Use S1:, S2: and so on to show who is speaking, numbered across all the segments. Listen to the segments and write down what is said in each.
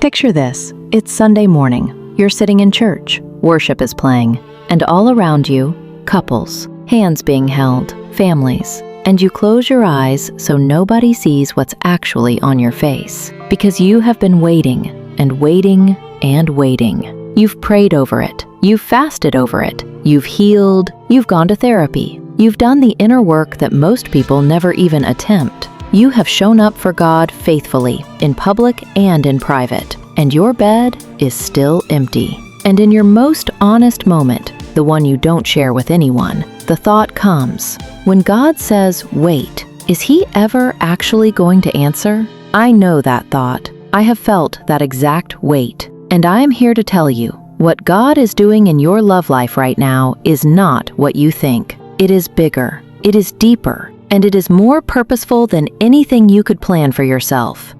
S1: Picture this. It's Sunday morning. You're sitting in church. Worship is playing. And all around you, couples, hands being held, families. And you close your eyes so nobody sees what's actually on your face. Because you have been waiting and waiting and waiting. You've prayed over it. You've fasted over it. You've healed. You've gone to therapy. You've done the inner work that most people never even attempt. You have shown up for God faithfully, in public and in private, and your bed is still empty. And in your most honest moment, the one you don't share with anyone, the thought comes, when God says, wait, is He ever actually going to answer? I know that thought. I have felt that exact wait. And I am here to tell you, what God is doing in your love life right now is not what you think. It is bigger, it is deeper, and it is more purposeful than anything you could plan for yourself.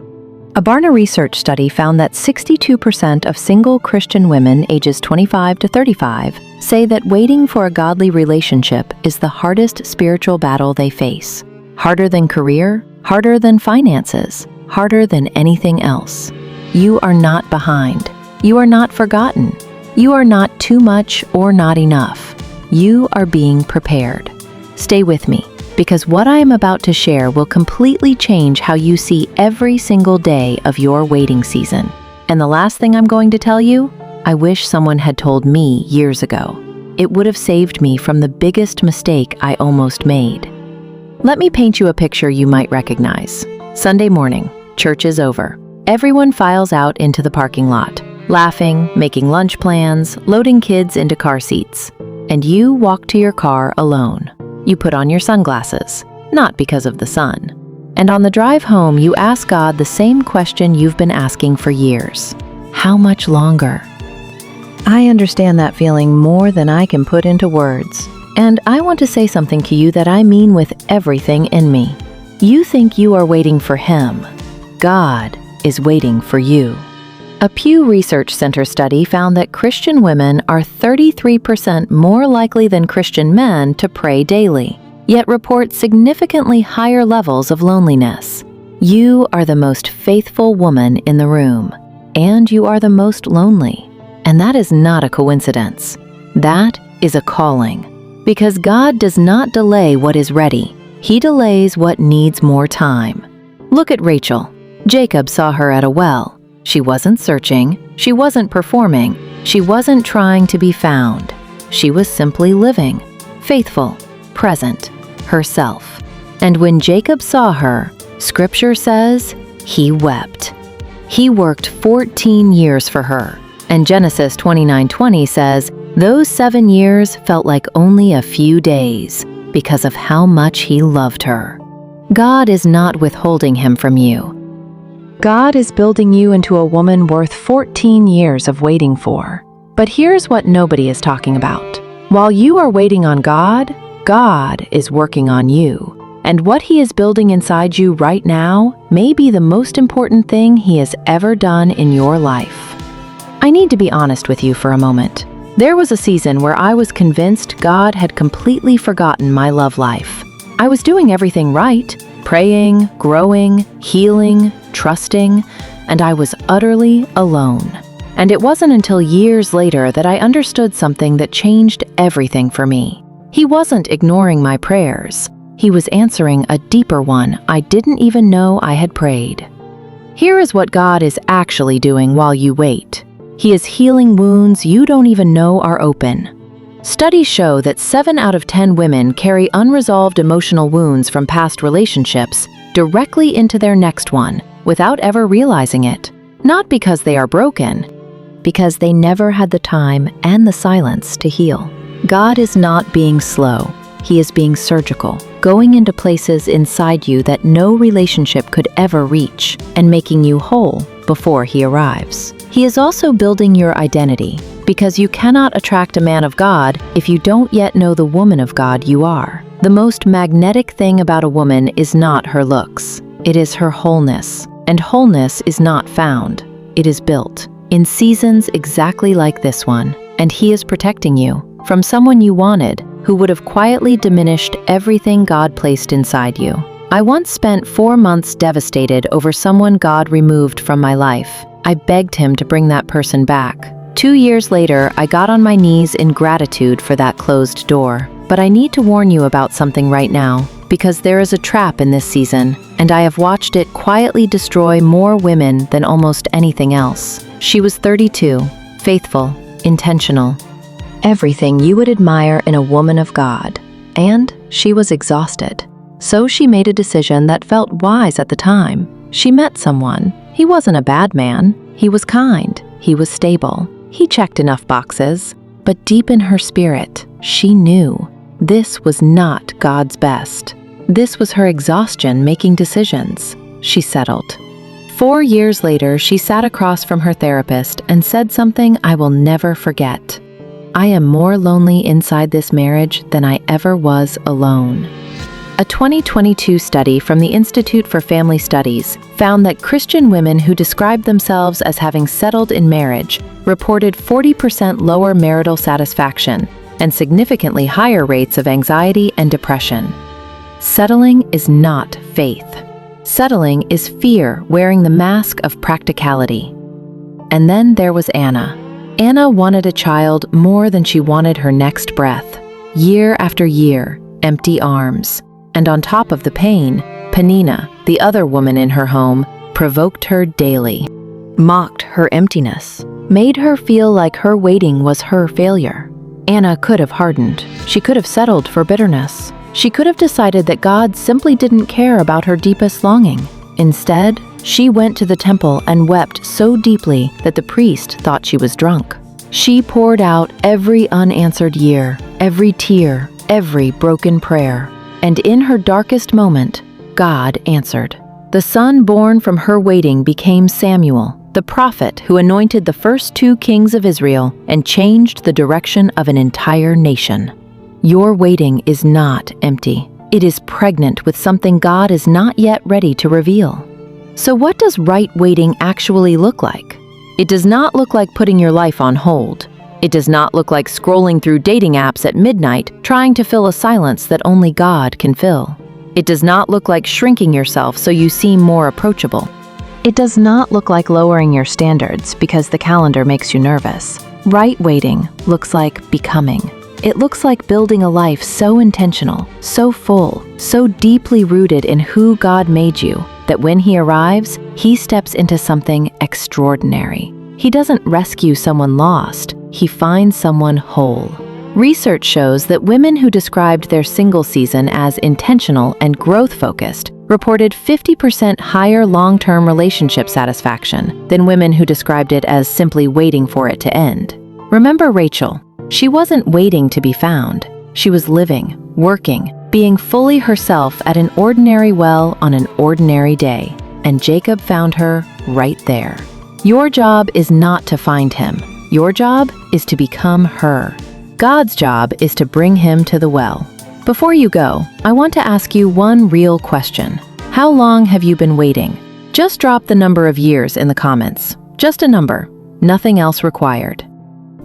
S1: A Barna research study found that 62% of single Christian women ages 25 to 35 say that waiting for a godly relationship is the hardest spiritual battle they face. Harder than career, harder than finances, harder than anything else. You are not behind. You are not forgotten. You are not too much or not enough. You are being prepared. Stay with me, because what I am about to share will completely change how you see every single day of your waiting season. And the last thing I'm going to tell you, I wish someone had told me years ago. It would have saved me from the biggest mistake I almost made. Let me paint you a picture you might recognize. Sunday morning, church is over. Everyone files out into the parking lot, laughing, making lunch plans, loading kids into car seats. And you walk to your car alone. You put on your sunglasses, not because of the sun. And on the drive home, you ask God the same question you've been asking for years. How much longer? I understand that feeling more than I can put into words. And I want to say something to you that I mean with everything in me. You think you are waiting for Him. God is waiting for you. A Pew Research Center study found that Christian women are 33% more likely than Christian men to pray daily, yet report significantly higher levels of loneliness. You are the most faithful woman in the room, and you are the most lonely. And that is not a coincidence. That is a calling. Because God does not delay what is ready. He delays what needs more time. Look at Rachel. Jacob saw her at a well. She wasn't searching, she wasn't performing, she wasn't trying to be found. She was simply living, faithful, present, herself. And when Jacob saw her, Scripture says, he wept. He worked 14 years for her, and Genesis 29:20 says, those 7 years felt like only a few days because of how much he loved her. God is not withholding him from you. God is building you into a woman worth 14 years of waiting for. But here's what nobody is talking about. While you are waiting on God, God is working on you. And what He is building inside you right now may be the most important thing He has ever done in your life. I need to be honest with you for a moment. There was a season where I was convinced God had completely forgotten my love life. I was doing everything right, praying, growing, healing, trusting, and I was utterly alone. And it wasn't until years later that I understood something that changed everything for me. He wasn't ignoring my prayers. He was answering a deeper one I didn't even know I had prayed. Here is what God is actually doing while you wait. He is healing wounds you don't even know are open. Studies show that 7 out of 10 women carry unresolved emotional wounds from past relationships directly into their next one without ever realizing it. Not because they are broken, because they never had the time and the silence to heal. God is not being slow. He is being surgical, going into places inside you that no relationship could ever reach, and making you whole before He arrives. He is also building your identity, because you cannot attract a man of God if you don't yet know the woman of God you are. The most magnetic thing about a woman is not her looks. It is her wholeness. And wholeness is not found. It is built. In seasons exactly like this one. And He is protecting you from someone you wanted who would have quietly diminished everything God placed inside you. I once spent 4 months devastated over someone God removed from my life. I begged him to bring that person back. 2 years later, I got on my knees in gratitude for that closed door. But I need to warn you about something right now, because there is a trap in this season, and I have watched it quietly destroy more women than almost anything else. She was 32, faithful, intentional, everything you would admire in a woman of God. And she was exhausted. So she made a decision that felt wise at the time. She met someone. He wasn't a bad man. He was kind. He was stable. He checked enough boxes. But deep in her spirit, she knew this was not God's best. This was her exhaustion making decisions. She settled. 4 years later, she sat across from her therapist and said something I will never forget. I am more lonely inside this marriage than I ever was alone. A 2022 study from the Institute for Family Studies found that Christian women who described themselves as having settled in marriage reported 40% lower marital satisfaction and significantly higher rates of anxiety and depression. Settling is not faith. Settling is fear wearing the mask of practicality. And then there was Anna. Anna wanted a child more than she wanted her next breath. Year after year, empty arms. And on top of the pain, Penina, the other woman in her home, provoked her daily, mocked her emptiness, made her feel like her waiting was her failure. Anna could have hardened. She could have settled for bitterness. She could have decided that God simply didn't care about her deepest longing. Instead, she went to the temple and wept so deeply that the priest thought she was drunk. She poured out every unanswered year, every tear, every broken prayer. And in her darkest moment, God answered. The son born from her waiting became Samuel, the prophet who anointed the first 2 kings of Israel and changed the direction of an entire nation. Your waiting is not empty. It is pregnant with something God is not yet ready to reveal. So what does right waiting actually look like? It does not look like putting your life on hold. It does not look like scrolling through dating apps at midnight, trying to fill a silence that only God can fill. It does not look like shrinking yourself so you seem more approachable. It does not look like lowering your standards because the calendar makes you nervous. Right waiting looks like becoming. It looks like building a life so intentional, so full, so deeply rooted in who God made you, that when He arrives, He steps into something extraordinary. He doesn't rescue someone lost. He finds someone whole. Research shows that women who described their single season as intentional and growth-focused reported 50% higher long-term relationship satisfaction than women who described it as simply waiting for it to end. Remember Rachel? She wasn't waiting to be found. She was living, working, being fully herself at an ordinary well on an ordinary day. And Jacob found her right there. Your job is not to find him. Your job is to become her. God's job is to bring him to the well. Before you go, I want to ask you one real question. How long have you been waiting? Just drop the number of years in the comments. Just a number. Nothing else required.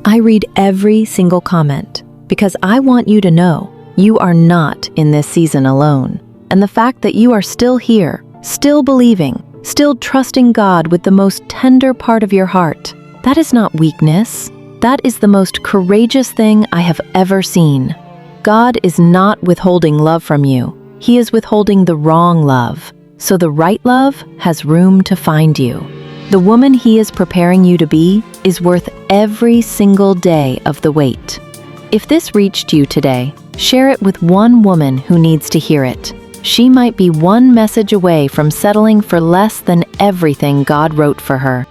S1: I read every single comment because I want you to know you are not in this season alone. And the fact that you are still here, still believing, still trusting God with the most tender part of your heart, that is not weakness. That is the most courageous thing I have ever seen. God is not withholding love from you. He is withholding the wrong love. So the right love has room to find you. The woman He is preparing you to be is worth every single day of the wait. If this reached you today, share it with one woman who needs to hear it. She might be one message away from settling for less than everything God wrote for her.